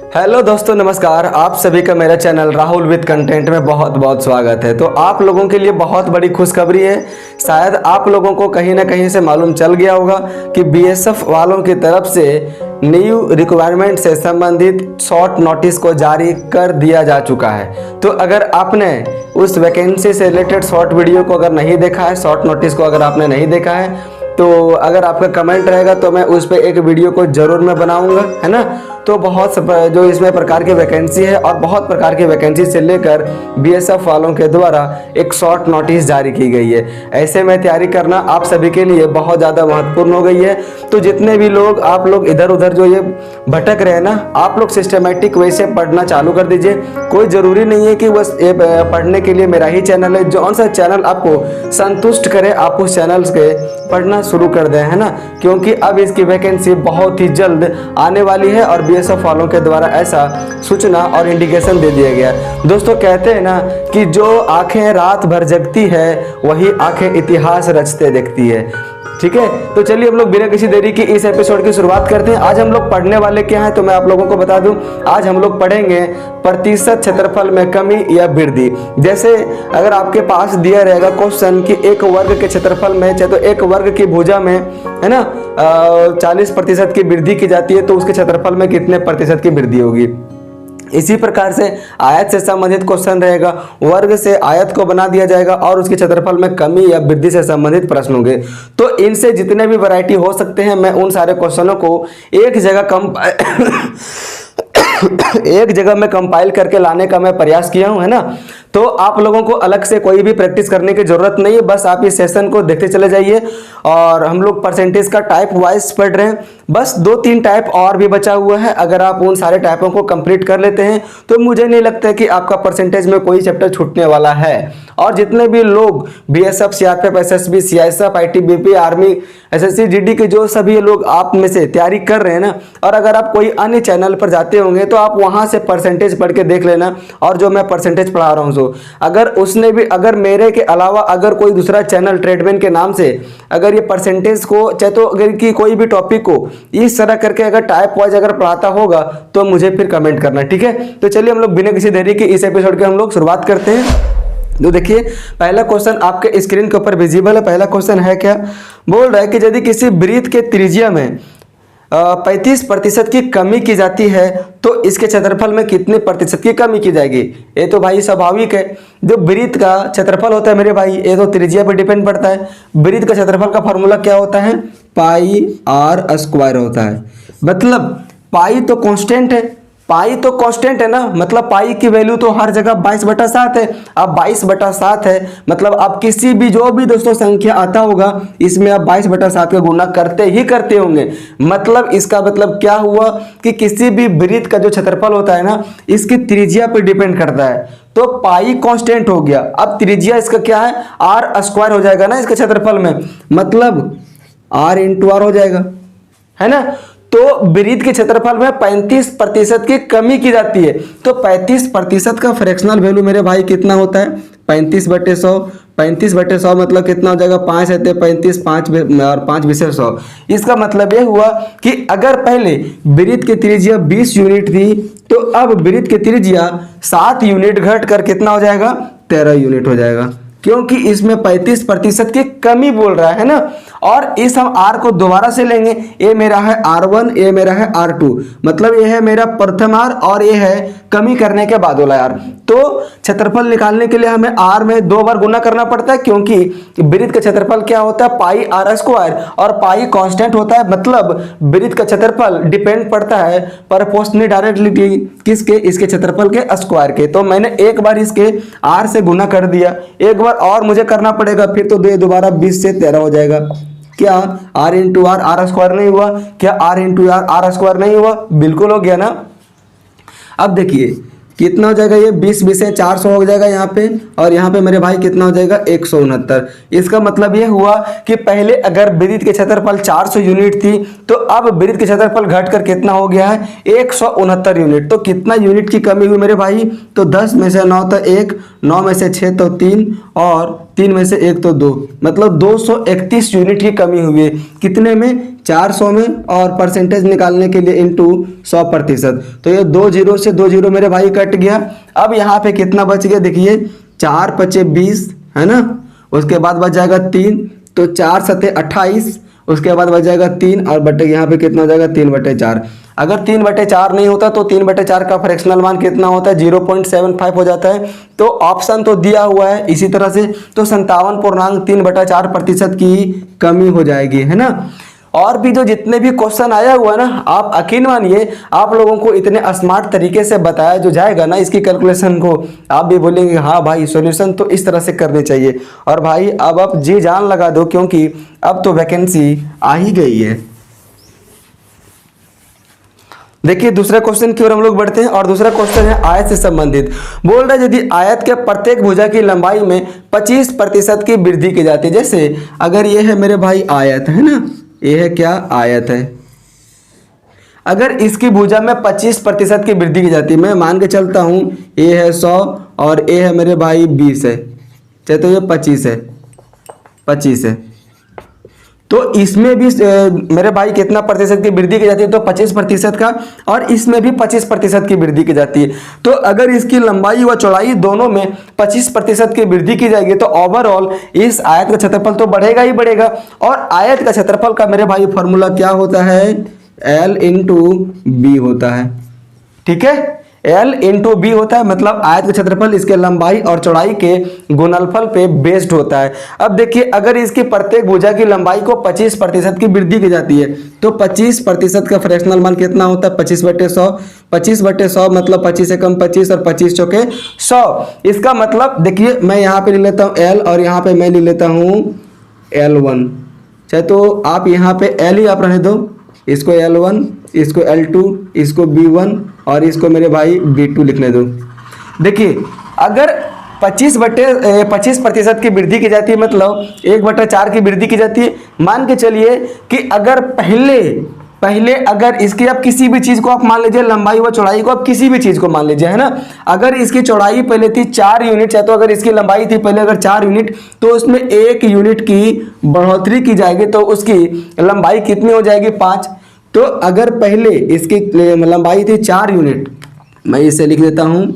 Hello दोस्तों, नमस्कार। आप सभी का मेरा चैनल राहुल विद कंटेंट में बहुत बहुत स्वागत है। तो आप लोगों के लिए बहुत बड़ी खुशखबरी है। शायद आप लोगों को कहीं ना कहीं से मालूम चल गया होगा कि बीएसएफ वालों की तरफ से न्यू रिक्वायरमेंट से संबंधित शॉर्ट नोटिस को जारी कर दिया जा चुका है। तो अगर आपने उस वैकेंसी से रिलेटेड शॉर्ट वीडियो को अगर नहीं देखा है, शॉर्ट नोटिस को अगर आपने नहीं देखा है, तो अगर आपका कमेंट रहेगा तो मैं उस पर एक वीडियो को जरूर मैं बनाऊंगा, है ना। तो बहुत जो इसमें प्रकार की वैकेंसी है और बहुत प्रकार की वैकेंसी से लेकर बीएसएफ वालों के द्वारा एक शॉर्ट नोटिस जारी की गई है। ऐसे में तैयारी करना आप सभी के लिए बहुत ज़्यादा महत्वपूर्ण हो गई है। तो जितने भी लोग आप लोग इधर उधर जो ये भटक रहे हैं ना, आप लोग सिस्टमेटिक वे से पढ़ना चालू कर दीजिए। कोई ज़रूरी नहीं है कि बस ये पढ़ने के लिए मेरा ही चैनल है। जो सा चैनल आपको संतुष्ट करे आप उस चैनल के पढ़ना शुरू कर दें, है ना। क्योंकि अब इसकी वैकेंसी बहुत ही जल्द आने वाली है और बीएसएफ वालों के द्वारा ऐसा सूचना और इंडिकेशन दे दिया गया। दोस्तों, कहते हैं ना कि जो आंखें रात भर जगती है वही आंखें इतिहास रचते देखती है। ठीक है, तो चलिए हम लोग बिना किसी देरी की इस एपिसोड की शुरुआत करते हैं। आज हम लोग पढ़ने वाले क्या हैं तो मैं आप लोगों को बता दूं। आज हम लोग पढ़ेंगे प्रतिशत क्षेत्रफल में कमी या वृद्धि। जैसे अगर आपके पास दिया रहेगा क्वेश्चन कि एक वर्ग के क्षेत्रफल में, चाहे तो एक वर्ग की भुजा में, है ना, 40% की वृद्धि की जाती है, तो उसके क्षेत्रफल में कितने प्रतिशत की वृद्धि होगी। इसी प्रकार से आयत से संबंधित क्वेश्चन रहेगा, वर्ग से आयत को बना दिया जाएगा और उसके क्षेत्रफल में कमी या वृद्धि से संबंधित प्रश्न होंगे। तो इनसे जितने भी वैरायटी हो सकते हैं, मैं उन सारे क्वेश्चनों को एक जगह में कंपाइल करके लाने का मैं प्रयास किया हूं, है ना। तो आप लोगों को अलग से कोई भी प्रैक्टिस करने की जरूरत नहीं है, बस आप इस सेशन को देखते चले जाइए। और हम लोग परसेंटेज का टाइप वाइज पढ़ रहे हैं, बस 2-3 टाइप और भी बचा हुआ है। अगर आप उन सारे टाइपों को कंप्लीट कर लेते हैं तो मुझे नहीं लगता कि आपका परसेंटेज में कोई चैप्टर छूटने वाला है। और जितने भी लोग BSF, CRPF, SSB, CISF, ITBP, army, SSC, GD के जो सभी लोग आप में से तैयारी कर रहे हैं ना, और अगर आप कोई अन्य चैनल पर जाते होंगे तो आप वहां से परसेंटेज पढ़ के देख लेना। और जो मैं परसेंटेज पढ़ा रहा हूँ अगर मेरे के अलावा अगर कोई दूसरा चैनल ट्रेडमैन के नाम से अगर ये परसेंटेज को, चाहे तो अगर की कोई भी टॉपिक को इस तरह करके अगर टाइप वाइज अगर पढ़ाता होगा तो मुझे फिर कमेंट करना, ठीक है। तो चलिए हम लोग बिना किसी देरी के इस एपिसोड के हम लोग शुरुआत करते हैं। तो देखिए, पहला क्वेश्चन आपके स्क्रीन के ऊपर विजिबल है। पहला क्वेश्चन है क्या, बोल रहा है कि यदि किसी वृत्त के त्रिज्या में 35% की कमी की जाती है तो इसके क्षेत्रफल में कितने प्रतिशत की कमी की जाएगी। ये तो भाई स्वाभाविक है। जो वृत्त का क्षेत्रफल होता है मेरे भाई, ये तो त्रिज्या पर डिपेंड पड़ता है। वृत्त का क्षेत्रफल का फॉर्मूला क्या होता है, पाई आर स्क्वायर होता है। मतलब पाई तो कांस्टेंट है, पाई तो कांस्टेंट है ना, मतलब पाई की वैल्यू तो हर जगह 22/7 है। अब 22/7 है मतलब आप किसी भी जो भी दोस्तों संख्या आता होगा इसमें आप 22/7 का गुना करते ही करते होंगे। मतलब इसका मतलब क्या हुआ कि किसी भी वृत्त का जो क्षेत्रफल होता है ना, इसकी त्रिज्या पर डिपेंड करता है। तो पाई कांस्टेंट हो गया, अब त्रिज्या इसका क्या है, आर स्क्वायर हो जाएगा ना इसके क्षेत्रफल में, मतलब आर इंटू आर हो जाएगा, है ना। तो वृत्त के क्षेत्रफल में 35% की कमी की जाती है। तो 35% का फ्रैक्शनल वैल्यू मेरे भाई कितना होता है, 35/100। 35/100 मतलब कितना हो जाएगा, 5 रहते 35, 5 और 5×100। इसका मतलब यह हुआ कि अगर पहले वृत्त की त्रिज्या 20 यूनिट थी तो अब वृत्त की त्रिज्या 7 यूनिट घट कर कितना हो जाएगा, 13 यूनिट हो जाएगा, क्योंकि इसमें 35% की कमी बोल रहा है ना। और इस हम R को दोबारा से लेंगे, ये मेरा है R1, ये मेरा है R2, मतलब ये है मेरा प्रथम R और ये है कमी करने के बाद वाला R। तो क्षेत्रफल निकालने के लिए हमें R में 2 बार गुना करना पड़ता है, क्योंकि वृत्त का क्षेत्रफल क्या होता है, पाई आर स्क्वायर, और पाई कांस्टेंट होता है। मतलब वृत्त का क्षेत्रफल डिपेंड पड़ता है प्रोपोर्शनली डायरेक्टली किसके, इसके क्षेत्रफल के स्क्वायर के। तो मैंने एक बार इसके R से गुना कर दिया, एक बार और मुझे करना पड़ेगा, फिर तो दोबारा 20 से 13 हो जाएगा। क्या R into r, r square नहीं हुआ, क्या R into r, r square नहीं हुआ, बिल्कुल हो गया ना। अब देखिए कितना हो जाएगा, ये 20 से 400 हो जाएगा यहाँ पे, और यहाँ पे मेरे भाई कितना हो जाएगा, 169। इसका मतलब ये हुआ कि पहले अगर वृत्त के क्षेत्रफल 400 यूनिट थी तो अब वृत्त के क्षेत्रफल घटकर कितना हो गया है, 169 यूनिट। तो कितना यूनिट की कमी हुई मेरे भाई, तो 10 में से 9 तो 1, 9 में से 6 तो 3 और 3 में से 1 तो 2, मतलब 231 यूनिट की कमी हुई है। कितने में? 400 में, और परसेंटेज निकालने के लिए इंटू 100%। तो ये 2 जीरो से 2 जीरो मेरे भाई कट गया। अब यहाँ पे कितना बच गया देखिए, 4 पचे 20 है ना, उसके बाद बच जाएगा 3, तो 4 सते 28, उसके बाद बच जाएगा 3 और बटे यहाँ पे कितना हो जाएगा 3/4। अगर 3/4 नहीं होता तो 3/4 का फ्रैक्शनल मान कितना होता है? 0.75 हो जाता है। तो ऑप्शन तो दिया हुआ है इसी तरह से, तो 57.3/4% की कमी हो जाएगी, है ना। और भी जो जितने भी क्वेश्चन आया हुआ है ना, आप यकीन मानिए आप लोगों को इतने स्मार्ट तरीके से बताया जो जाएगा ना इसकी कैलकुलेशन को, आप भी बोलेंगे हाँ भाई सॉल्यूशन तो इस तरह से करने चाहिए। और भाई अब आप जी जान लगा दो, क्योंकि अब तो वैकेंसी आ ही गई है। देखिए दूसरे क्वेश्चन की ओर हम लोग बढ़ते हैं, और दूसरा क्वेश्चन है आयत से संबंधित। बोल रहा है यदि आयत के प्रत्येक भुजा की लंबाई में 25% की वृद्धि की जाती है। जैसे अगर ये है मेरे भाई आयत, है ना, ये है क्या? आयत है। अगर इसकी भुजा में 25% की वृद्धि की जाती है, मैं मान के चलता हूं ये है 100 और ये है मेरे भाई 20 है, चाहे तो ये 25 है, तो इसमें भी मेरे भाई कितना प्रतिशत की वृद्धि की जाती है? तो 25% का, और इसमें भी 25% की वृद्धि की जाती है। तो अगर इसकी लंबाई व चौड़ाई दोनों में 25% की वृद्धि की जाएगी तो ओवरऑल इस आयत का क्षेत्रफल तो बढ़ेगा ही बढ़ेगा। और आयत का क्षेत्रफल का मेरे भाई फॉर्मूला क्या होता है? L इंटू बी होता है, ठीक है। L इंटू बी होता है, मतलब आयत का क्षेत्रफल इसके लंबाई और चौड़ाई के गुणनफल पे बेस्ड होता है। अब देखिए अगर इसकी प्रत्येक भुजा की लंबाई को 25% की वृद्धि की जाती है तो 25% का फ्रैक्शनल मान कितना होता है? 25/100। 25/100 मतलब 25 से कम 25 और 25 चौके 100। इसका मतलब देखिए मैं यहाँ पे ले लेता हूँ L और यहाँ पे मैं ले लेता हूँ L1, चाहे तो आप यहाँ पे L ही आप रहने दो, इसको L1, इसको L2, इसको B1 और इसको मेरे भाई B2 लिखने दो। देखिए अगर 25% की वृद्धि की जाती है, मतलब 1/4 की वृद्धि की जाती है। मान के चलिए कि अगर पहले अगर इसकी आप किसी भी चीज को आप मान लीजिए, लंबाई व चौड़ाई को आप किसी भी चीज को मान लीजिए, है ना। अगर इसकी चौड़ाई पहले थी 4 यूनिट, चाहे तो अगर इसकी लंबाई थी पहले अगर 4 यूनिट, तो उसमें 1 यूनिट की बढ़ोतरी की जाएगी तो उसकी लंबाई कितनी हो जाएगी? 5। तो अगर पहले इसकी लंबाई थी 4 यूनिट, मैं इसे लिख देता हूं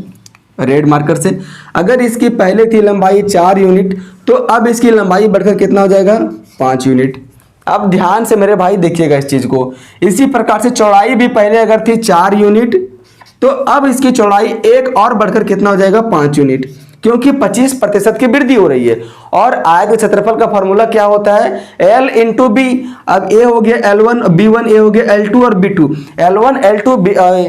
रेड मार्कर से। अगर इसकी पहले थी लंबाई 4 यूनिट तो अब इसकी लंबाई बढ़कर कितना हो जाएगा? 5 यूनिट। अब ध्यान से मेरे भाई देखिएगा इस चीज को। इसी प्रकार से चौड़ाई भी पहले अगर थी 4 यूनिट तो अब इसकी चौड़ाई 1 और बढ़कर कितना हो जाएगा? 5 यूनिट, क्योंकि 25% की वृद्धि हो रही है। और आयत के क्षेत्रफल का फॉर्मूला क्या होता है? L into B. अब ए हो गया L1 B1, ए हो गया L2 और B2। L1 L2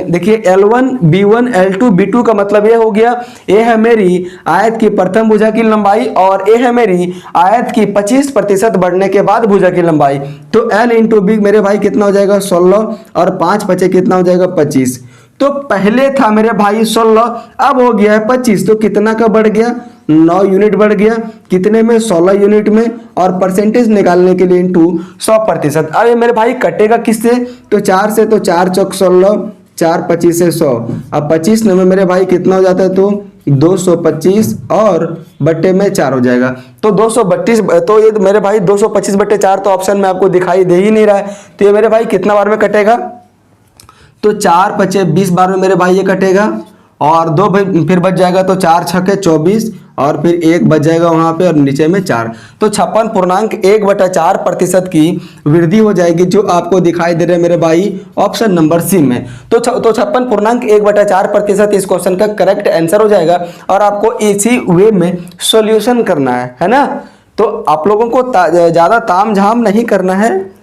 देखिए L1 B1 L2 B2 का मतलब ये हो गया, ये है मेरी आयत की प्रथम भुजा की लंबाई और ये है मेरी आयत की 25% बढ़ने के बाद भुजा की लंबाई। तो L इंटू बी मेरे भाई कितना हो जाएगा? 16 और 5 बचे कितना हो जाएगा? 25। तो पहले था मेरे भाई 16, अब हो गया है 25, तो कितना का बढ़ गया? 9 यूनिट बढ़ गया। कितने में? 16 यूनिट में। और परसेंटेज निकालने के लिए इंटू 100%। अब ये मेरे भाई कटेगा किससे? तो 4 से, तो 4 चौक 16, 4 25 से 100। अब 25 में मेरे भाई कितना हो जाता है? तो 225 और बट्टे में 4 हो जाएगा, तो 232। तो ये मेरे भाई 225/4 तो ऑप्शन में आपको दिखाई दे ही नहीं रहा है। तो ये मेरे भाई कितना बार में कटेगा? तो 4 पचे 20 बार में मेरे भाई ये कटेगा, और 2 फिर बच जाएगा, तो 4 छके 24 और फिर 1 बच जाएगा वहां पे और नीचे में 4। तो 56.1/4% की वृद्धि हो जाएगी, जो आपको दिखाई दे रहा है मेरे भाई ऑप्शन नंबर सी में। तो 56.1/4% इस क्वेश्चन का करेक्ट आंसर हो जाएगा, और आपको इसी वे में सॉल्यूशन करना है ना। तो आप लोगों को ज़्यादा ताम झाम नहीं करना है।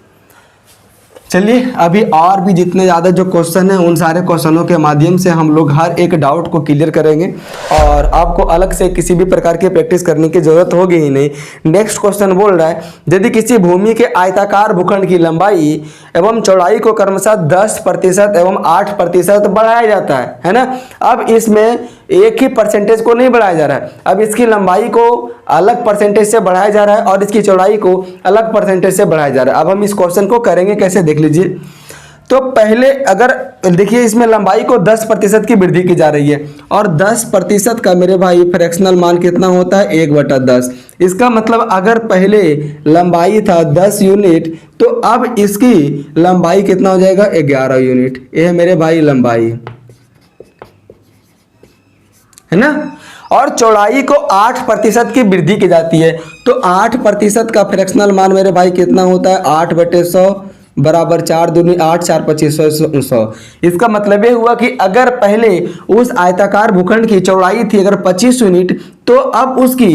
चलिए अभी और भी जितने ज़्यादा जो क्वेश्चन हैं उन सारे क्वेश्चनों के माध्यम से हम लोग हर एक डाउट को क्लियर करेंगे, और आपको अलग से किसी भी प्रकार की प्रैक्टिस करने की ज़रूरत होगी ही नहीं। नेक्स्ट क्वेश्चन बोल रहा है, यदि किसी भूमि के आयताकार भूखंड की लंबाई एवं चौड़ाई को क्रमशः 10% एवं 8% बढ़ाया जाता है ना। अब इसमें एक ही परसेंटेज को नहीं बढ़ाया जा रहा है, अब इसकी लंबाई को अलग परसेंटेज से बढ़ाया जा रहा है और इसकी चौड़ाई को अलग परसेंटेज से बढ़ाया जा रहा है। अब हम इस क्वेश्चन को करेंगे कैसे, देख लीजिए। तो पहले अगर देखिए इसमें लंबाई को 10% की वृद्धि की जा रही है और 10% का मेरे भाई फ्रैक्शनल मान कितना होता है 1/10। इसका मतलब अगर पहले लंबाई था 10 यूनिट तो अब इसकी लंबाई कितना हो जाएगा 11 यूनिट। ये है मेरे भाई लंबाई, है ना। और चौड़ाई को 8% की वृद्धि की जाती है तो 8% का फ्रैक्शनल मान मेरे भाई कितना होता है 8/100 बराबर 4 दूनी 8 4 25 100। इसका मतलब ये हुआ कि अगर पहले उस आयताकार भूखंड की चौड़ाई थी अगर 25 यूनिट तो अब उसकी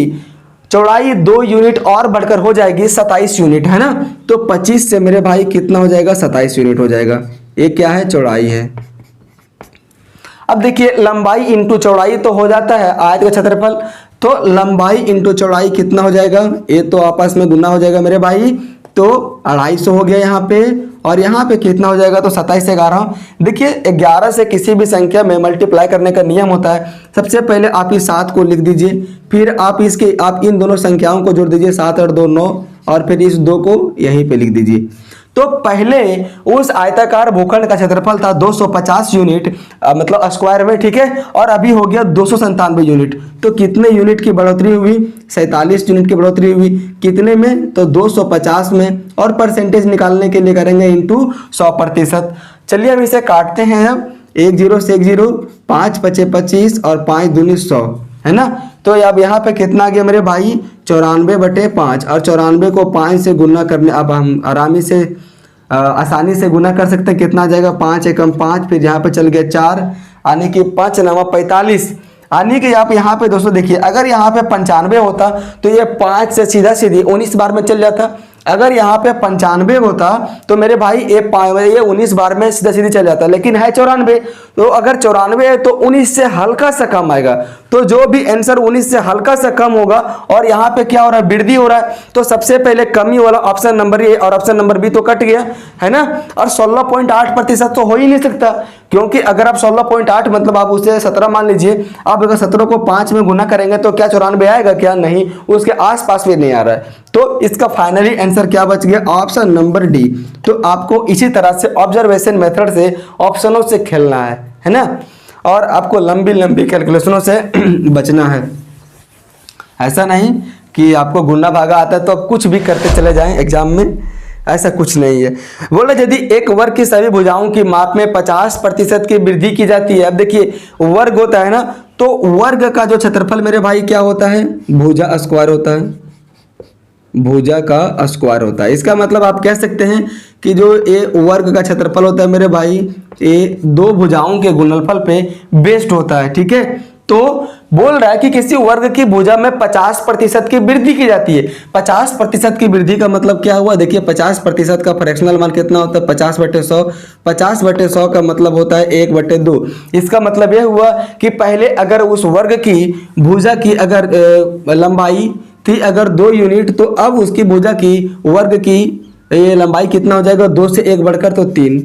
चौड़ाई 2 यूनिट और बढ़कर हो जाएगी 27 यूनिट, है ना। तो 25 से मेरे भाई कितना हो जाएगा 27 यूनिट हो जाएगा। ये क्या है चौड़ाई है। अब देखिए लंबाई इंटू चौड़ाई तो हो जाता है आयत का क्षेत्रफल, तो लंबाई इंटू चौड़ाई कितना हो जाएगा, ये तो आपस में गुना हो जाएगा मेरे भाई, तो 250 हो गया यहाँ पे और यहाँ पे कितना हो जाएगा तो 27 से 11। देखिए 11 से किसी भी संख्या में मल्टीप्लाई करने का नियम होता है, सबसे पहले आप इस 7 को लिख दीजिए, फिर आप इन दोनों संख्याओं को जोड़ दीजिए 7 और 2 9 और फिर इस 2 को यहीं पे लिख दीजिए। तो पहले उस आयताकार भूखंड का क्षेत्रफल था 250 यूनिट मतलब स्क्वायर में, ठीक है, और अभी हो गया 297 यूनिट। तो कितने यूनिट की बढ़ोतरी हुई 47 यूनिट की बढ़ोतरी हुई। कितने में तो 250 में, और परसेंटेज निकालने के लिए करेंगे इंटू 100%। चलिए हम इसे काटते हैं। अब 1 0 से 1 0 5 5 25 और 5 दूनी 100, है ना। तो अब यहाँ पे कितना आ गया मेरे भाई 94/5 और 94 को 5 से गुना करने, अब हम आसानी से गुना कर सकते हैं। कितना आ जाएगा 5 एकम 5, फिर यहाँ पे चल गया 4 यानी कि 5 9 45 यानी कि आप यहाँ पे दोस्तों देखिए अगर यहाँ पे 95 होता तो ये 5 से सीधा सीधी 19 बार में चल जाता। अगर यहाँ पे 95 होता तो मेरे भाई ये 19 बार में सीधा सीधी चल जाता, लेकिन है 94। तो अगर 94 है तो 19 से हल्का सा कम आएगा, तो जो भी आंसर 19 से हल्का सा कम होगा और यहाँ पे क्या हो रहा है वृद्धि हो रहा है, तो सबसे पहले कमी वाला ऑप्शन नंबर ए और ऑप्शन नंबर बी तो कट गया, है ना। और 16.8% तो हो ही नहीं सकता, क्योंकि अगर आप 16.8 मतलब आप उसे 17 मान लीजिए, आप अगर 17 को 5 में गुना करेंगे तो क्या 94 आएगा क्या, नहीं, उसके आसपास भी नहीं आ रहा है। तो इसका फाइनली आंसर क्या बच गया ऑप्शन नंबर डी। तो आपको इसी तरह से ऑब्जर्वेशन मेथड से ऑप्शनों से खेलना है ना, और आपको लंबी लंबी कैलकुलेशनों से बचना है। ऐसा नहीं कि आपको गुना भागा आता है तो आप कुछ भी करते चले जाएं एग्जाम में, ऐसा कुछ नहीं है। बोले यदि एक वर्ग की सभी भुजाओं की माप में 50% की वृद्धि की जाती है। अब देखिए वर्ग होता है ना, तो वर्ग का जो क्षेत्रफल मेरे भाई क्या होता है भुजा स्क्वायर होता है, भुजा का स्क्वायर होता है। इसका मतलब आप कह सकते हैं कि जो ये वर्ग का क्षेत्रफल होता है मेरे भाई ये दो भुजाओं के गुणनफल पे बेस्ड होता है, ठीक है। तो बोल रहा है कि किसी वर्ग की भुजा में 50% की वृद्धि की जाती है। 50% की वृद्धि का मतलब क्या हुआ, देखिए 50% का फ्रैक्शनल मान कितना होता है 50/100। 50/100 का मतलब होता है 1/2। इसका मतलब यह हुआ कि पहले अगर उस वर्ग की भुजा की अगर लंबाई थी अगर 2 यूनिट, तो अब उसकी भुजा की वर्ग की ये लंबाई कितना हो जाएगा 2 से 1 बढ़कर तो 3।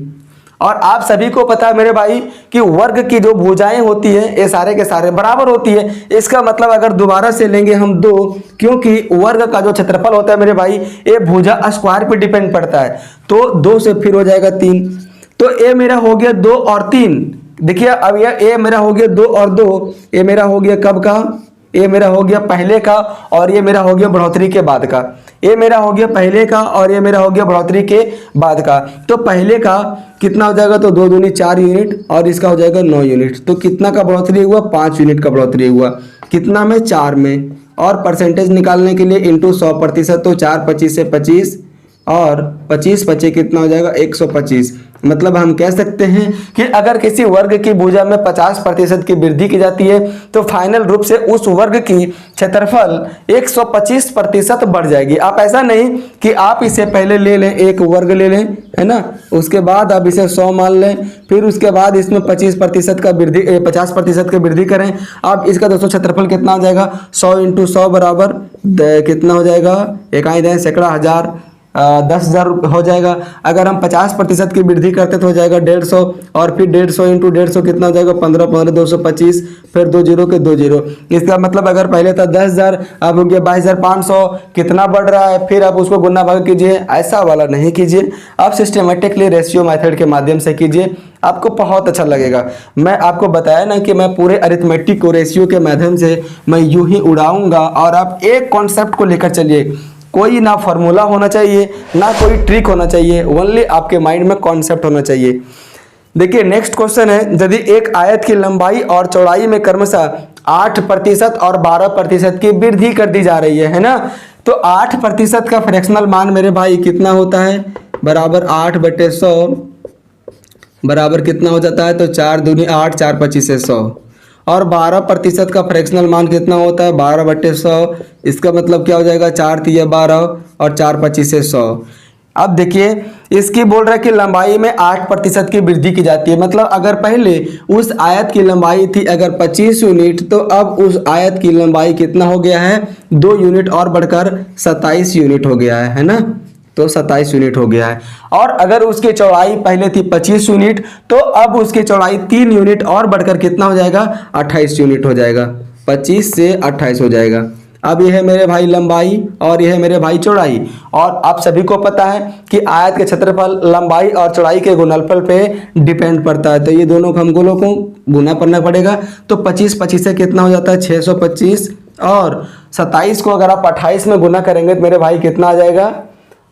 और आप सभी को पता है मेरे भाई कि वर्ग की जो भुजाएं होती है ये सारे के सारे बराबर होती है। इसका मतलब अगर दोबारा से लेंगे हम 2, क्योंकि वर्ग का जो क्षेत्रफल होता है मेरे भाई ये भुजा स्क्वायर पे डिपेंड पड़ता है, तो 2 से फिर हो जाएगा 3। तो ये मेरा हो गया 2 और 3। देखिए अब ये मेरा हो गया 2 और 2, ये मेरा हो गया कब का, ये मेरा हो गया पहले का और ये मेरा हो गया बढ़ोतरी के बाद का। ये मेरा हो गया पहले का और ये मेरा हो गया बढ़ोतरी के बाद का। तो पहले का कितना हो जाएगा तो 2 दूनी 4 यूनिट और इसका हो जाएगा 9 यूनिट। तो कितना का बढ़ोतरी हुआ 5 यूनिट का बढ़ोतरी हुआ, कितना में 4 में। और परसेंटेज निकालने के लिए इंटू 100%, तो 4 25 से 25 और 25 25 कितना हो जाएगा 125। मतलब हम कह सकते हैं कि अगर किसी वर्ग की भुजा में 50% की वृद्धि की जाती है तो फाइनल रूप से उस वर्ग की क्षेत्रफल 125% बढ़ जाएगी। आप ऐसा नहीं कि आप इसे पहले ले लें एक वर्ग ले लें, है ना, उसके बाद आप इसे 100 मान लें, फिर उसके बाद इसमें 50% का वृद्धि 50% की वृद्धि करें। अब इसका दोस्तों क्षेत्रफल कितना हो जाएगा 100 × 100 बराबर कितना हो जाएगा 1 सैकड़ा हजार 10,000 हो जाएगा। अगर हम 50% की वृद्धि करते तो हो जाएगा 150, और फिर 150 इंटू 150 कितना हो जाएगा 15 15 225, फिर 2 जीरो के 2 जीरो। इसका मतलब अगर पहले था 10,000, अब हो गया 22,500, कितना बढ़ रहा है, फिर आप उसको गुना भाग कीजिए। ऐसा वाला नहीं कीजिए, आप सिस्टमेटिकली रेशियो मेथड के माध्यम से कीजिए, आपको बहुत अच्छा लगेगा। मैं आपको बताया ना कि मैं पूरे अरिथमेटिक को रेशियो के माध्यम से मैं यूं ही उड़ाऊंगा, और आप एक कॉन्सेप्ट को लेकर चलिए। कोई ना फार्मूला होना चाहिए, ना कोई ट्रिक होना चाहिए, ओनली आपके माइंड में कॉन्सेप्ट होना चाहिए। देखिए नेक्स्ट क्वेश्चन है, यदि एक आयत की लंबाई और चौड़ाई में क्रमशः 8% और 12% की वृद्धि कर दी जा रही है ना, तो 8% का फ्रैक्शनल मान मेरे भाई कितना होता है, बराबर 8/100 बराबर कितना हो जाता है, तो 4 दूनी 8, 4 25 100। और 12% का फ्रैक्शनल मान कितना होता है, 12/100। इसका मतलब क्या हो जाएगा, 4 तिया 12 और 4 25 100। अब देखिए इसकी बोल रहा है कि लंबाई में 8% की वृद्धि की जाती है। मतलब अगर पहले उस आयत की लंबाई थी अगर 25 यूनिट, तो अब उस आयत की लंबाई कितना हो गया है, 2 यूनिट और बढ़कर 27 यूनिट हो गया है ना, तो 27 यूनिट हो गया है। और अगर उसकी चौड़ाई पहले थी 25 यूनिट, तो अब उसकी चौड़ाई 3 यूनिट और बढ़कर कितना हो जाएगा, 28 यूनिट हो जाएगा। 25 से 28 हो जाएगा। अब यह है मेरे भाई लंबाई और यह है मेरे भाई चौड़ाई। और आप सभी को पता है कि आयत के क्षेत्रफल लंबाई और चौड़ाई के गुणनफल पे डिपेंड पड़ता है, तो ये दोनों हमको को गुना करना पड़ेगा। तो 25 25 से कितना हो जाता है, 625, और 27 को अगर आप 28 में गुना करेंगे तो मेरे भाई कितना आ जाएगा,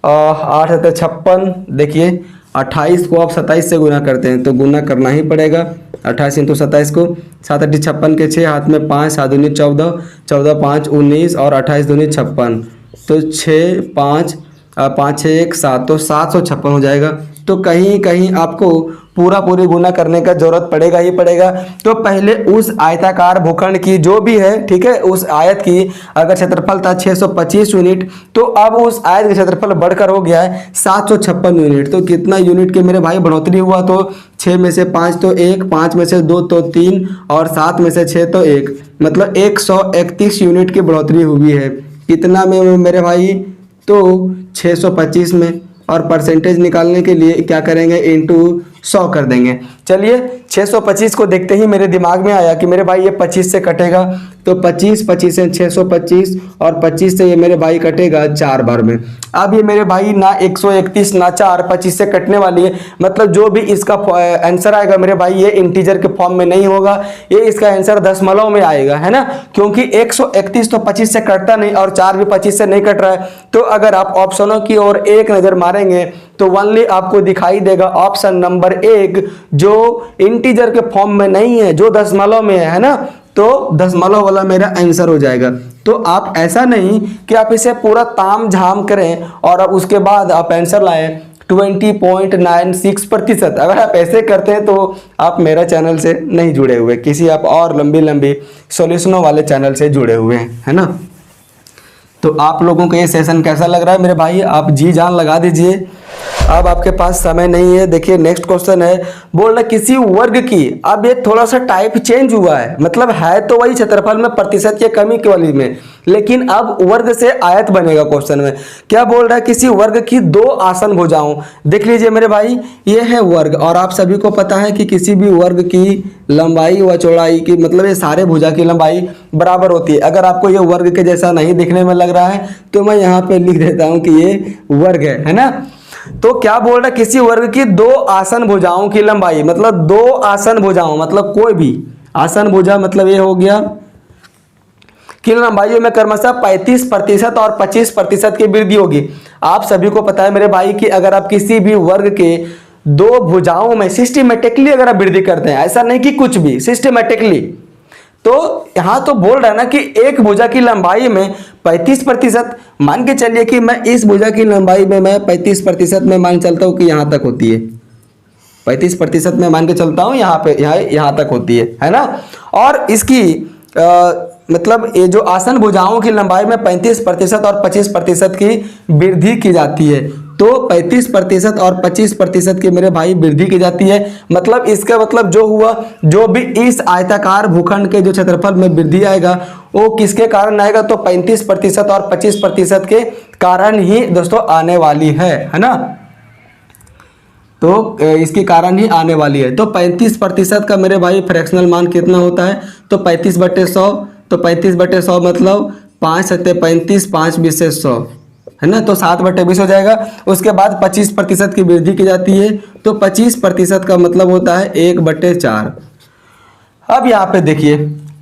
8 7 56। देखिए 28 को आप 27 से गुना करते हैं तो गुना करना ही पड़ेगा। 28 इंटू 27 को 7 8 56 के 6, हाथ में 5, 7 दूनी 14, 14 5 19 और 28 दूनी 56, तो 6 5 5 6 1 7, तो 756 हो जाएगा। तो कहीं कहीं आपको पूरी गुना करने का जरूरत पड़ेगा ही पड़ेगा। तो पहले उस आयताकार भूखंड की जो भी है, ठीक है, उस आयत की अगर क्षेत्रफल था 625 यूनिट, तो अब उस आयत का क्षेत्रफल बढ़कर हो गया है 756 यूनिट। तो कितना यूनिट के मेरे भाई बढ़ोतरी हुआ, तो 6 में से 5 तो 1, 5 में से 2 तो 3, और 7 में से 6 तो 1, मतलब 131 यूनिट की बढ़ोतरी हुई है। कितना में मेरे भाई, तो 625 में। और परसेंटेज निकालने के लिए क्या करेंगे, इंटू 100 कर देंगे। चलिए 625 को देखते ही मेरे दिमाग में आया कि मेरे भाई ये 25 से कटेगा, तो 25 25 से 625, और 25 से ये मेरे भाई कटेगा 4 बार में। अब ये मेरे भाई ना 131 ना 4, 25 से कटने वाली है। मतलब जो भी इसका आंसर आएगा मेरे भाई ये इंटीजर के फॉर्म में नहीं होगा, ये इसका आंसर दशमलव में आएगा, है ना, क्योंकि 131 तो 25 से कटता नहीं और 4 भी 25 से नहीं कट रहा है। तो अगर आप ऑप्शनों की ओर एक नज़र मारेंगे तो ओनली आपको दिखाई देगा ऑप्शन नंबर 1, जो इंटीजर के फॉर्म में नहीं है, जो दशमलव में है ना, तो दशमलव वाला मेरा आंसर हो जाएगा। तो आप ऐसा नहीं कि आप इसे पूरा ताम झाम करें और अब उसके बाद आप आंसर लाएं 20.96%। अगर आप ऐसे करते हैं तो आप मेरा चैनल से नहीं जुड़े हुए, किसी आप और लंबी लंबी सॉल्यूशनों वाले चैनल से जुड़े हुए हैं, है ना। तो आप लोगों को ये सेशन कैसा लग रहा है मेरे भाई, आप जी जान लगा दीजिए। अब आपके पास समय नहीं है। देखिए नेक्स्ट क्वेश्चन है, बोल रहा किसी वर्ग की, अब ये थोड़ा सा टाइप चेंज हुआ है, मतलब है तो वही क्षेत्रफल में प्रतिशत की कमी के वाली में, लेकिन अब वर्ग से आयत बनेगा क्वेश्चन में। क्या बोल रहा है, किसी वर्ग की 2 आसन भुजाओं। देख लीजिए मेरे भाई, ये है वर्ग, और आप सभी को पता है कि किसी भी वर्ग की लंबाई व चौड़ाई की, मतलब ये सारे भुजा की लंबाई बराबर होती है। अगर आपको ये वर्ग के जैसा नहीं दिखने में लग रहा है तो मैं यहाँ पे लिख देता हूँ कि ये वर्ग है ना। तो क्या बोल रहा है, किसी वर्ग की 2 आसन भुजाओं की लंबाई, मतलब 2 आसन भुजाओं, मतलब कोई भी आसन भुजा, मतलब ये हो गया कि लंबाइयों में क्रमशः 35% और 25% की वृद्धि होगी। आप सभी को पता है मेरे भाई कि अगर आप किसी भी वर्ग के 2 भुजाओं में सिस्टमेटिकली अगर आप वृद्धि करते हैं, ऐसा नहीं कि कुछ भी, सिस्टमेटिकली, तो यहां तो बोल रहा है ना कि एक भुजा की लंबाई में 35%, मान के चलिए कि मैं इस भुजा की लंबाई में मैं 35% में मान चलता हूं कि यहां तक होती है, 35% में मान के चलता हूं यहाँ पे यहाँ तक होती है ना। और इसकी मतलब ये जो आसन भुजाओं की लंबाई में 35% और 25% की वृद्धि की जाती है, तो 35% और 25% की मेरे भाई वृद्धि की जाती है। मतलब इसका मतलब जो हुआ, जो भी इस आयताकार भूखंड के जो क्षेत्रफल में वृद्धि आएगा वो किसके कारण आएगा, तो 35% और 25% के कारण ही दोस्तों आने वाली है ना। तो इसके कारण ही आने वाली है। तो 35% का मेरे भाई फ्रैक्शनल मान कितना होता है, तो 35/100। तो 35/100 मतलब 5 सत्ते 35, 5 20 से 100 है ना, तो 7/20 हो जाएगा। उसके बाद 25% की वृद्धि की जाती है, तो 25% का मतलब होता है 1/4। अब यहाँ पे देखिए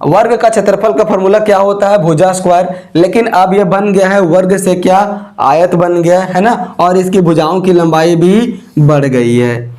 वर्ग का क्षेत्रफल का फॉर्मूला क्या होता है, भुजा स्क्वायर, लेकिन अब ये बन गया है वर्ग से क्या, आयत बन गया है ना, और इसकी भुजाओं की लंबाई भी बढ़ गई है।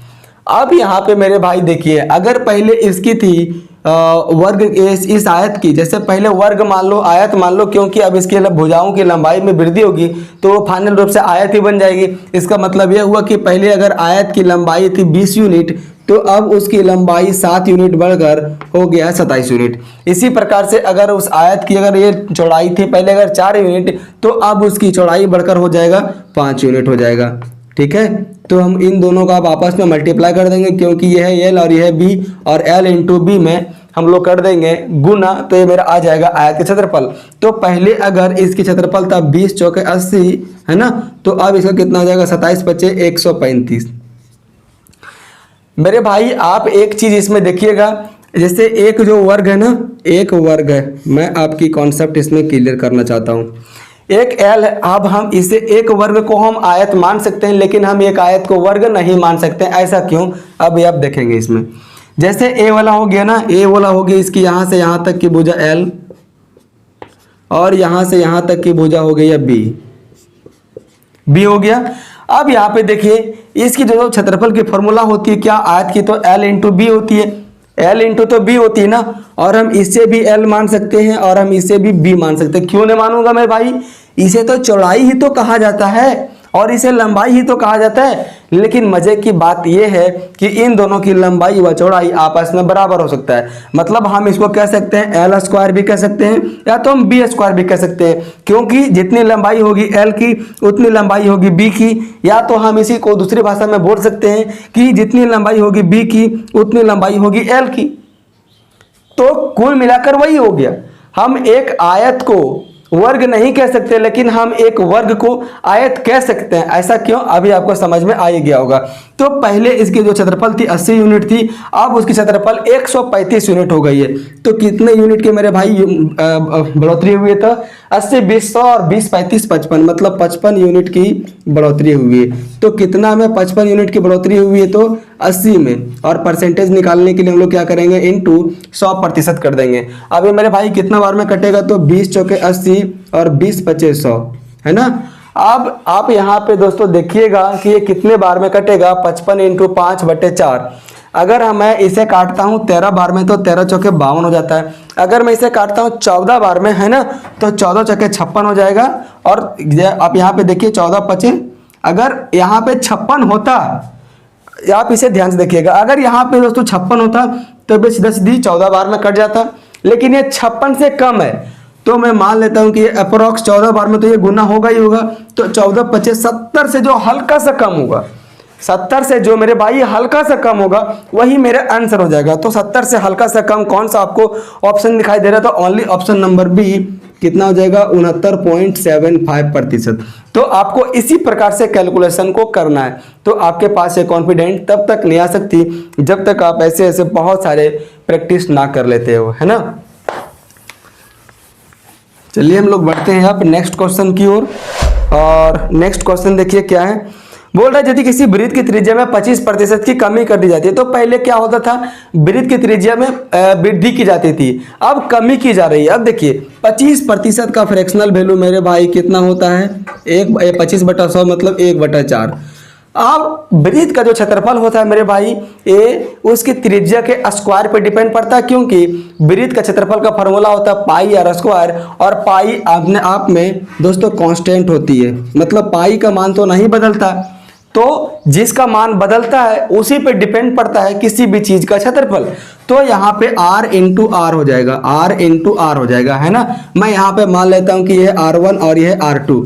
अब यहाँ पे मेरे भाई देखिए, अगर पहले इसकी थी वर्ग इस आयत की, जैसे पहले वर्ग मान लो, आयत मान लो, क्योंकि अब इसके भुजाओं की लंबाई में वृद्धि होगी तो वो फाइनल रूप से आयत ही बन जाएगी। इसका मतलब यह हुआ कि पहले अगर आयत की लंबाई थी 20 यूनिट, तो अब उसकी लंबाई 7 यूनिट बढ़कर हो गया 27 यूनिट। इसी प्रकार से अगर उस आयत की अगर ये चौड़ाई थी पहले अगर 4 यूनिट, तो अब उसकी चौड़ाई बढ़कर हो जाएगा 5 यूनिट हो जाएगा। ठीक है, तो हम इन दोनों का अब आपस में मल्टीप्लाई कर देंगे, क्योंकि यह है एल और यह है बी, और एल इंटू बी में हम लोग कर देंगे गुना, तो ये मेरा आ जाएगा आयत का क्षेत्रफल। तो पहले अगर इसकी क्षेत्रफल था 20 चौके 80 है ना, तो अब इसका कितना हो जाएगा, 27 पच्चे 135। मेरे भाई आप एक चीज इसमें देखिएगा, जैसे एक जो वर्ग है ना, एक वर्ग है, मैं आपकी कॉन्सेप्ट इसमें क्लियर करना चाहता हूँ। एक एल है, अब हम इसे एक वर्ग को हम आयत मान सकते हैं, लेकिन हम एक आयत को वर्ग नहीं मान सकते। ऐसा क्यों, अब ये आप देखेंगे इसमें। जैसे ए वाला हो गया ना, ए वाला हो गया, इसकी यहाँ से यहाँ तक की भुजा एल, और यहाँ से यहाँ तक की भुजा हो गई बी हो गया। अब यहाँ पे देखिए इसकी जो क्षेत्रफल की फॉर्मूला होती है क्या, आयत की, तो एल इंटू बी होती है, एल इंटू तो बी होती है ना, और हम इससे भी एल मान सकते हैं और हम इसे भी बी मान सकते हैं। क्यों नहीं मानूंगा मैं भाई, इसे तो चौड़ाई ही तो कहा जाता है और इसे लंबाई ही तो कहा जाता है। लेकिन मजे की बात यह है कि इन दोनों की लंबाई व चौड़ाई आपस में बराबर हो सकता है। मतलब हम इसको कह सकते हैं एल स्क्वायर भी कह सकते हैं, या तो हम बी स्क्वायर भी कह सकते हैं, क्योंकि जितनी लंबाई होगी एल की उतनी लंबाई होगी बी की। या तो हम इसी को दूसरी भाषा में बोल सकते हैं कि जितनी लंबाई होगी बी की उतनी लंबाई होगी एल की। तो कुल मिलाकर वही हो गया। हम एक आयत को वर्ग नहीं कह सकते, लेकिन हम एक वर्ग को आयत कह सकते हैं। ऐसा क्यों, अभी आपको समझ में आ ही गया होगा। तो पहले इसकी जो क्षेत्रफल थी 80 यूनिट थी, अब उसकी क्षेत्रफल 135 यूनिट हो गई है। तो कितने यूनिट के मेरे भाई बढ़ोतरी हुई है, तो 80 20 100 और 20 35 55, मतलब 55 यूनिट की बढ़ोतरी हुई है। तो कितना में 55 यूनिट की बढ़ोतरी हुई है, तो 80 में, और परसेंटेज निकालने के लिए हम लोग क्या करेंगे, इंटू 100% कर देंगे। अब ये मेरे भाई कितना बार में कटेगा, तो 20 चौके 80 और 20 पचे 100 है ना। अब आप यहाँ पे दोस्तों देखिएगा कि ये कितने बार में कटेगा, 55 इंटू 5/4। अगर मैं इसे काटता हूँ 13 बार में, तो 13 चौके 52 हो जाता है। अगर मैं इसे काटता हूँ 14 बार में है ना, तो 14 चौके 56 हो जाएगा। और आप यहाँ पे देखिए 14 पचे, अगर यहाँ पे 56 होता, आप इसे ध्यान से देखिएगा, अगर यहाँ पे दोस्तों 56 होता तो बस 10 दी 14 बार में कट जाता, लेकिन ये 56 से कम है, तो मैं मान लेता हूं कि ये अप्रोक्स 14 बार में तो ये गुना होगा ही होगा। तो 14 पचे 70 से जो हल्का सा कम होगा, 70 से जो मेरे भाई हल्का सा कम होगा वही मेरा आंसर हो जाएगा। तो 70 से हल्का सा कम कौन सा आपको ऑप्शन दिखाई दे रहा है, तो ओनली ऑप्शन नंबर बी कितना हो जाएगा, 69.75%। तो आपको इसी प्रकार से कैलकुलेशन को करना है। तो आपके पास ये कॉन्फिडेंट तब तक नहीं आ सकती जब तक आप ऐसे ऐसे बहुत सारे प्रैक्टिस ना कर लेते हो, है ना। चलिए हम लोग बढ़ते हैं अब नेक्स्ट क्वेश्चन की ओर। और नेक्स्ट क्वेश्चन देखिए क्या है, बोल रहा है यदि किसी वृत्त की त्रिज्या में 25% की कमी कर दी जाती है। तो पहले क्या होता था, वृत्त की त्रिज्या में वृद्धि की जाती थी, अब कमी की जा रही है। अब देखिए 25% का फ्रैक्शनल वैल्यू मेरे भाई कितना होता है, 25/100 मतलब 1/4। अब वृत्त का जो क्षेत्रफल होता है मेरे भाई, ये उसकी त्रिज्या के स्क्वायर पे डिपेंड पड़ता है, क्योंकि वृत्त का क्षेत्रफल का फॉर्मूला होता है पाई आर स्क्वायर, और पाई अपने आप में दोस्तों कांस्टेंट होती है, मतलब पाई का मान तो नहीं बदलता। तो जिसका मान बदलता है उसी पे डिपेंड पड़ता है किसी भी चीज का क्षेत्रफल। तो यहाँ पे r इंटू आर हो जाएगा, r इंटू आर हो जाएगा, है ना। मैं यहाँ पे मान लेता हूँ कि यह r1 और यह r2।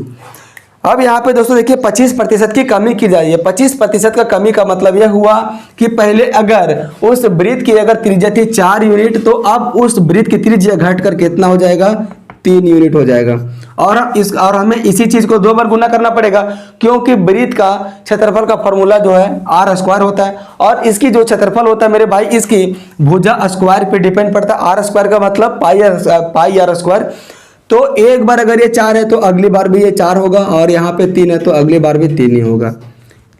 अब यहाँ पे दोस्तों देखिए 25% की कमी की जाएगी। 25% का कमी का मतलब यह हुआ कि पहले अगर उस वृत्त की अगर त्रिज्या थी 4 यूनिट, तो अब उस वृत्त की त्रिज्या घट कर कितना हो जाएगा, 3 यूनिट हो जाएगा। और हमें इसी चीज को 2 बार गुना करना पड़ेगा, क्योंकि वृत्त का क्षेत्रफल का फॉर्मूला जो है आर स्क्वायर होता है, और इसकी जो क्षेत्रफल होता है मेरे भाई, इसकी भुजा स्क्वायर पे डिपेंड पड़ता है। आर स्क्वायर का मतलब पाई आर स्क्वायर। तो एक बार अगर ये 4 है तो अगली बार भी ये 4 होगा, और यहाँ पे 3 है तो अगली बार भी 3 ही होगा।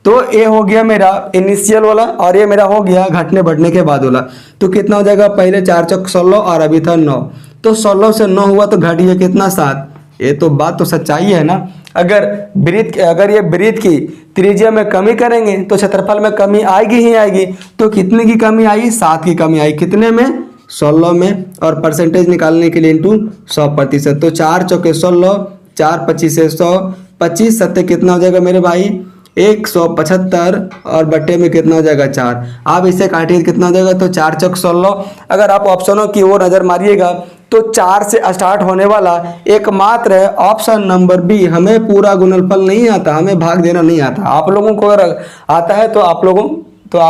तो ये हो गया मेरा इनिशियल वाला, और ये मेरा हो गया घटने बढ़ने के बाद वाला। तो कितना हो जाएगा, पहले 4 चौक 16 और अभी था 9, तो 16 से 9 हुआ तो घट गया कितना, 7। ये तो बात तो सच्चाई है ना। अगर ये वृत्त की त्रिज्या में कमी करेंगे तो क्षेत्रफल में कमी आएगी ही आएगी। तो कितने की कमी आई, 7 की कमी आई। कितने में, 16 में। और परसेंटेज निकालने के लिए इंटू 100%। तो 4 चौके 16, 4 25 से 100, 25 सत्ते कितना हो जाएगा मेरे भाई, 175, और बट्टे में कितना हो जाएगा, 4। आप इसे काटिए कितना हो जाएगा, तो 4 चौक 16। अगर आप ऑप्शनों की ओर नजर मारिएगा तो 4 से स्टार्ट होने वाला एकमात्र है ऑप्शन नंबर बी। हमें पूरा गुणनफल नहीं आता, हमें भाग देना नहीं आता। आप लोगों को अगर आता है तो आप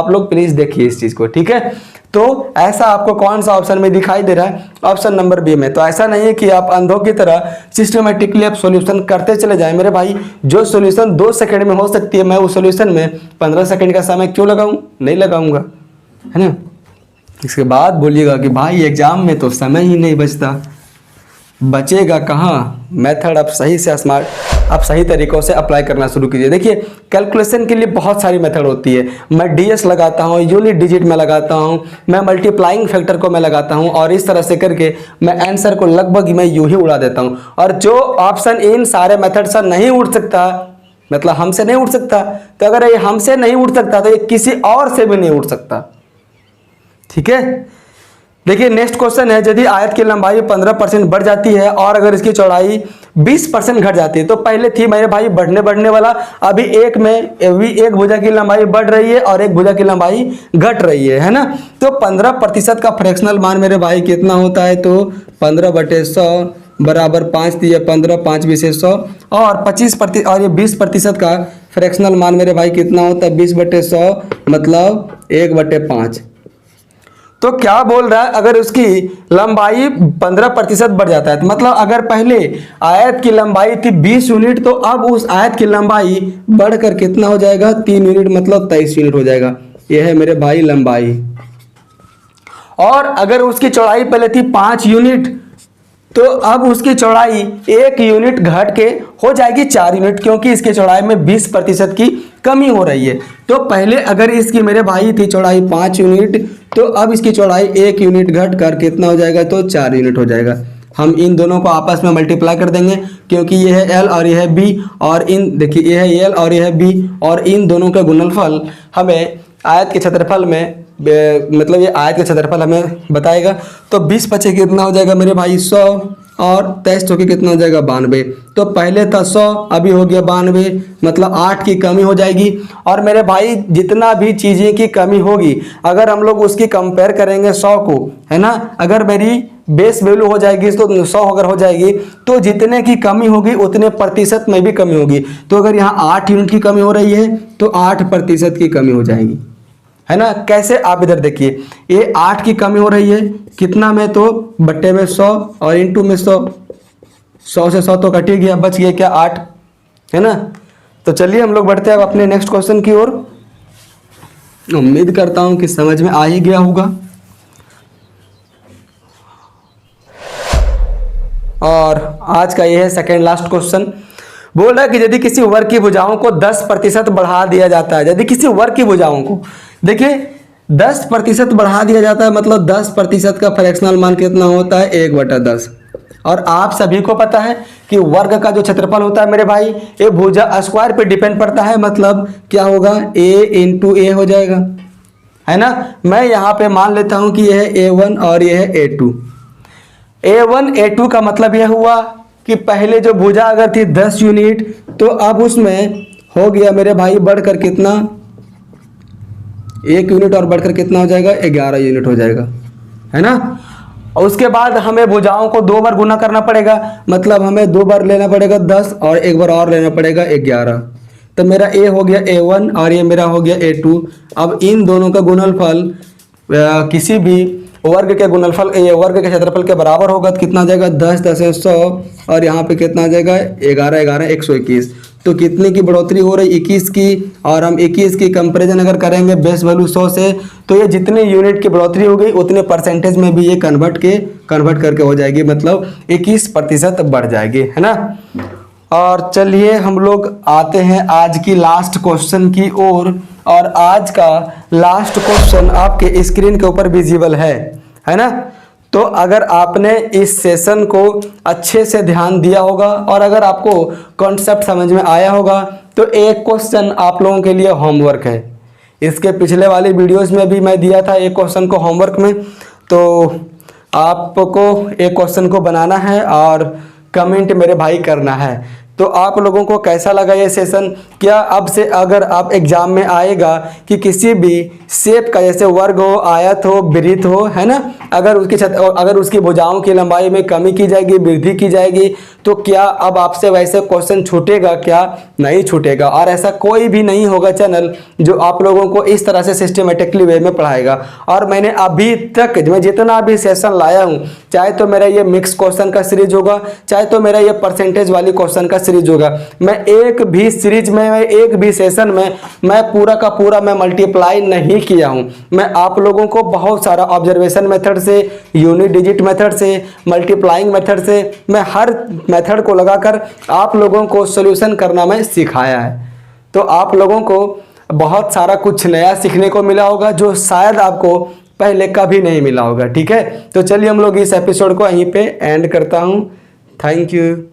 लोग प्लीज देखिए इस चीज को, ठीक है। तो ऐसा आपको कौन सा ऑप्शन में दिखाई दे रहा है, ऑप्शन नंबर बी में। तो ऐसा नहीं है कि आप अंधों की तरह सिस्टमेटिकली आप सॉल्यूशन करते चले जाएं मेरे भाई। जो सॉल्यूशन 2 सेकंड में हो सकती है, मैं उस सॉल्यूशन में 15 सेकंड का समय क्यों लगाऊं, नहीं लगाऊंगा, है ना। इसके बाद बोलिएगा कि भाई एग्जाम में तो समय ही नहीं बचता, बचेगा कहाँ। मेथड आप सही तरीकों से अप्लाई करना शुरू कीजिए। देखिए कैलकुलेशन के लिए बहुत सारी मेथड होती है। मैं डीएस लगाता हूँ, यूनिट डिजिट में लगाता हूँ, मैं मल्टीप्लाइंग फैक्टर को मैं लगाता हूँ, और इस तरह से करके मैं आंसर को लगभग मैं यूं ही उड़ा देता हूँ। और जो ऑप्शन इन सारे मेथड से नहीं उठ सकता, मतलब हमसे नहीं उठ सकता, तो अगर ये हमसे नहीं उठ सकता तो ये किसी और से भी नहीं उठ सकता, ठीक है। देखिए नेक्स्ट क्वेश्चन है, यदि आयत की लंबाई 15% बढ़ जाती है और अगर इसकी चौड़ाई 20% घट जाती है। तो पहले थी मेरे भाई बढ़ने वाला, अभी एक भुजा की लंबाई बढ़ रही है और एक भुजा की लंबाई घट रही है ना। तो 15% का फ्रैक्शनल मान मेरे भाई कितना होता है, तो 15/100 बराबर 5 दिए 15, 5 20 100, और 25% और ये 20% का फ्रैक्शनल मान मेरे भाई कितना होता है, 20/100 मतलब 1/5। तो क्या बोल रहा है, अगर उसकी लंबाई 15% बढ़ जाता है, तो मतलब अगर पहले आयत की लंबाई थी 20 यूनिट, तो अब उस आयत की लंबाई बढ़कर कितना हो जाएगा, 3 यूनिट मतलब 23 यूनिट हो जाएगा। यह है मेरे भाई लंबाई। और अगर उसकी चौड़ाई पहले थी 5 यूनिट, तो अब उसकी चौड़ाई 1 यूनिट घट के हो जाएगी 4 यूनिट, क्योंकि इसकी चौड़ाई में 20% की कमी हो रही है। तो पहले अगर इसकी मेरे भाई थी चौड़ाई 5 यूनिट, तो अब इसकी चौड़ाई 1 यूनिट घट कर कितना हो जाएगा, तो 4 यूनिट हो जाएगा। हम इन दोनों को आपस में मल्टीप्लाई कर देंगे, क्योंकि ये है एल और ये है बी, और इन देखिए ये है एल और ये है बी, और इन दोनों का गुणनफल हमें आयत के क्षेत्रफल में मतलब ये आयत का क्षेत्रफल हमें बताएगा। तो 20 पचे कितना हो जाएगा मेरे भाई 100, और 23 चौके कितना हो जाएगा 92। तो पहले था 100, अभी हो गया 92, मतलब 8 की कमी हो जाएगी। और मेरे भाई जितना भी चीज़ें की कमी होगी, अगर हम लोग उसकी कंपेयर करेंगे 100 को, है ना, अगर मेरी बेस वैल्यू हो जाएगी तो 100 अगर हो जाएगी, तो जितने की कमी होगी उतने प्रतिशत में भी कमी होगी। तो अगर यहाँ 8 यूनिट की कमी हो रही है तो 8% की कमी हो जाएगी, है ना। कैसे, आप इधर देखिए, ये 8 की कमी हो रही है कितना में, तो बट्टे में 100 और इंटू में 100, 100 से 100 तो कट ही गया, बच गया क्या 8, है ना। तो चलिए हम लोग बढ़ते हैं अब अपने नेक्स्ट क्वेश्चन की ओर। उम्मीद करता हूं कि समझ में आ ही गया होगा। और आज का यह है सेकेंड लास्ट क्वेश्चन। बोल रहा है कि यदि किसी वर्ग की भुजाओं को 10% बढ़ा दिया जाता है, यदि किसी वर्ग की भुजाओं को, देखिए 10% बढ़ा दिया जाता है, मतलब 10% का फ्रैक्शनल मान कितना होता है, 1/10। और आप सभी को पता है कि वर्ग का जो क्षेत्रफल होता है मेरे भाई, ये भुजा स्क्वायर पे डिपेंड पड़ता है, मतलब क्या होगा, a इंटू ए हो जाएगा, है ना। मैं यहाँ पे मान लेता हूँ कि यह है A1 और यह है A2। A1 A2 का मतलब यह हुआ कि पहले जो भुजा अगर थी 10 यूनिट, तो अब उसमें हो गया मेरे भाई बढ़कर कितना, 1 यूनिट और बढ़कर कितना हो जाएगा, 11 यूनिट हो जाएगा, है ना। और उसके बाद हमें भुजाओं को 2 बार गुना करना पड़ेगा, मतलब हमें 2 बार लेना पड़ेगा 10 और 1 बार और लेना पड़ेगा 11। तो मेरा a हो गया a1 और ये मेरा हो गया a2। अब इन दोनों का गुणनफल किसी भी वर्ग के गुणनफल वर्ग के क्षेत्रफल के बराबर होगा तो कितना आ जाएगा 10 10 100 और यहाँ पे कितना आ जाएगा 11 11 121। तो कितने की बढ़ोतरी हो रही 21 की, और हम 21 की कंपैरिजन अगर करेंगे बेस वैल्यू 100 से तो ये जितने यूनिट की बढ़ोतरी हो गई उतने परसेंटेज में भी ये कन्वर्ट करके हो जाएगी, मतलब 21% बढ़ जाएगी, है ना। और चलिए हम लोग आते हैं आज की लास्ट क्वेश्चन की ओर। और आज का लास्ट क्वेश्चन आपके स्क्रीन के ऊपर विजिबल है ना। तो अगर आपने इस सेशन को अच्छे से ध्यान दिया होगा और अगर आपको कॉन्सेप्ट समझ में आया होगा तो एक क्वेश्चन आप लोगों के लिए होमवर्क है। इसके पिछले वाले वीडियोस में भी मैं दिया था एक क्वेश्चन को होमवर्क में, तो आपको एक क्वेश्चन को बनाना है और कमेंट मेरे भाई करना है। तो आप लोगों को कैसा लगा ये सेशन? क्या अब से अगर आप एग्जाम में आएगा कि किसी भी शेप का, जैसे वर्ग हो, आयत हो, वृत्त हो, है ना, अगर उसकी भुजाओं की लंबाई में कमी की जाएगी, वृद्धि की जाएगी, तो क्या अब आपसे वैसे क्वेश्चन छूटेगा? क्या नहीं छूटेगा। और ऐसा कोई भी नहीं होगा चैनल जो आप लोगों को इस तरह से सिस्टमेटिकली वे में पढ़ाएगा। और मैंने अभी तक मैं जितना भी सेशन लाया हूँ, चाहे तो मेरा ये मिक्स क्वेश्चन का सीरीज होगा, चाहे तो मेरा ये परसेंटेज वाली क्वेश्चन का सीरीज होगा, मैं एक भी सीरीज में, एक भी सेशन में मैं पूरा का पूरा मैं मल्टीप्लाई नहीं किया हूं। मैं आप लोगों को बहुत सारा ऑब्जर्वेशन मेथड से, यूनिट डिजिट मेथड से, मल्टीप्लाइंग मेथड से, मैं हर मेथड को लगाकर आप लोगों को सॉल्यूशन करना मैं सिखाया है। तो आप लोगों को बहुत सारा कुछ नया सीखने को मिला होगा जो शायद आपको पहले कभी नहीं मिला होगा। ठीक है, तो चलिए हम लोग इस एपिसोड को यहीं पे एंड करता हूं। Thank you.